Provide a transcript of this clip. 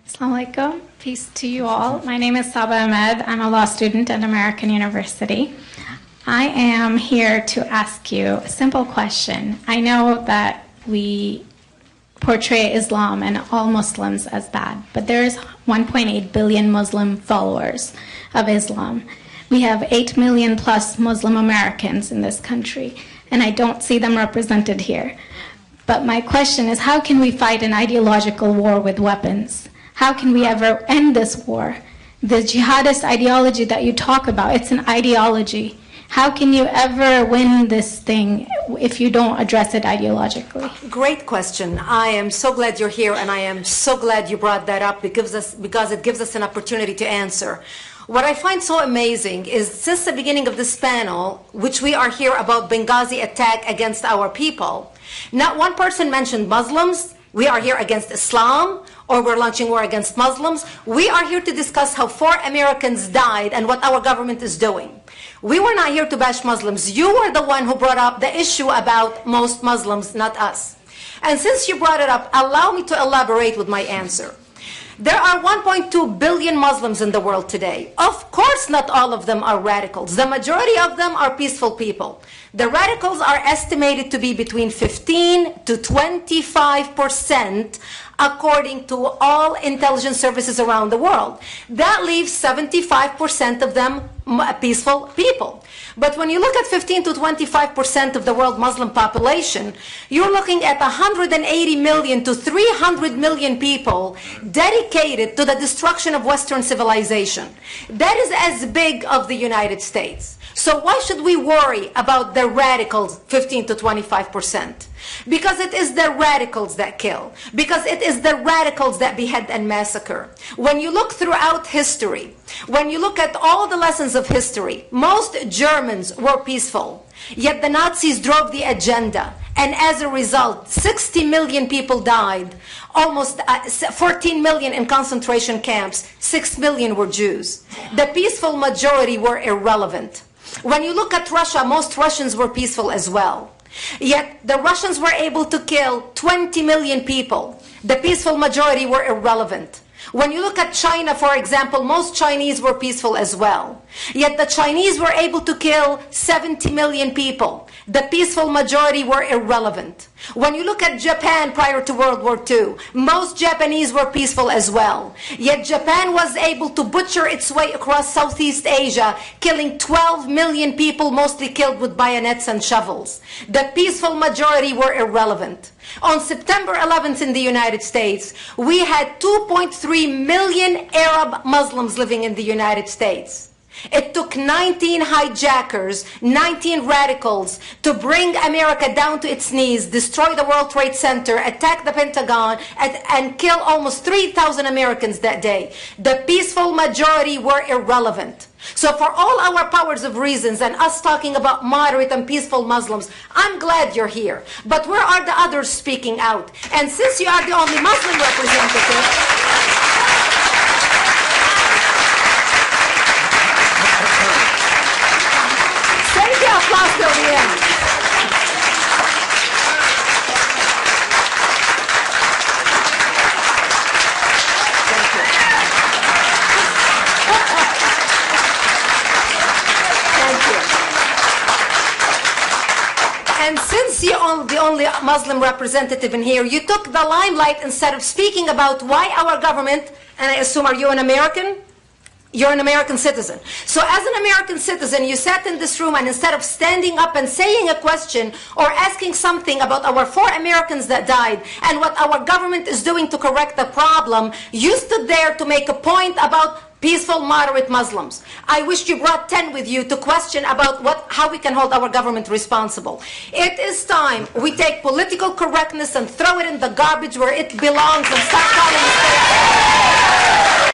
Assalamu alaikum. Peace to you all. My name is Saba Ahmed. I'm a law student at American University. I am here to ask you a simple question. I know that we portray Islam and all Muslims as bad, but there is 1.8 billion Muslim followers of Islam. We have 8 million plus Muslim Americans in this country, and I don't see them represented here. But my question is, how can we fight an ideological war with weapons? How can we ever end this war? The jihadist ideology that you talk about, it's an ideology. How can you ever win this thing if you don't address it ideologically? Great question. I am so glad you're here, and I am so glad you brought that up because it gives us an opportunity to answer. What I find so amazing is since the beginning of this panel, which we are here about Benghazi attack against our people, not one person mentioned Muslims. We are here against Islam, or we're launching war against Muslims. We are here to discuss how 4 Americans died and what our government is doing. We were not here to bash Muslims. You were the one who brought up the issue about most Muslims, not us. And since you brought it up, allow me to elaborate with my answer. There are 1.2 billion Muslims in the world today. Of course, not all of them are radicals. The majority of them are peaceful people. The radicals are estimated to be between 15 to 25%, according to all intelligence services around the world. That leaves 75% of them peaceful people. But when you look at 15 to 25% of the world Muslim population, you're looking at 180 million to 300 million people dedicated to the destruction of Western civilization. That is as big as the United States. So why should we worry about the radicals, 15 to 25%? Because it is the radicals that kill. Because it is the radicals that behead and massacre. When you look throughout history, when you look at all the lessons of history, most Germans were peaceful. Yet the Nazis drove the agenda. And as a result, 60 million people died. Almost 14 million in concentration camps. 6 million were Jews. The peaceful majority were irrelevant. When you look at Russia, most Russians were peaceful as well. Yet the Russians were able to kill 20 million people. The peaceful majority were irrelevant. When you look at China, for example, most Chinese were peaceful as well. Yet the Chinese were able to kill 70 million people. The peaceful majority were irrelevant. When you look at Japan prior to World War II, most Japanese were peaceful as well. Yet Japan was able to butcher its way across Southeast Asia, killing 12 million people, mostly killed with bayonets and shovels. The peaceful majority were irrelevant. On September 11th in the United States, we had 2.3 million Arab Muslims living in the United States. It took 19 hijackers, 19 radicals to bring America down to its knees, destroy the World Trade Center, attack the Pentagon, and kill almost 3,000 Americans that day. The peaceful majority were irrelevant. So for all our powers of reasons and us talking about moderate and peaceful Muslims, I'm glad you're here. But where are the others speaking out? And since you are the only Muslim representative, applause till the end. Thank you. Thank you. And since you're the only Muslim representative in here, you took the limelight instead of speaking about why our government, and I assume, are you an American? You're an American citizen. So as an American citizen, you sat in this room, and instead of standing up and saying a question or asking something about our 4 Americans that died and what our government is doing to correct the problem, you stood there to make a point about peaceful, moderate Muslims. I wish you brought 10 with you to question about how we can hold our government responsible. It is time we take political correctness and throw it in the garbage where it belongs and stop calling it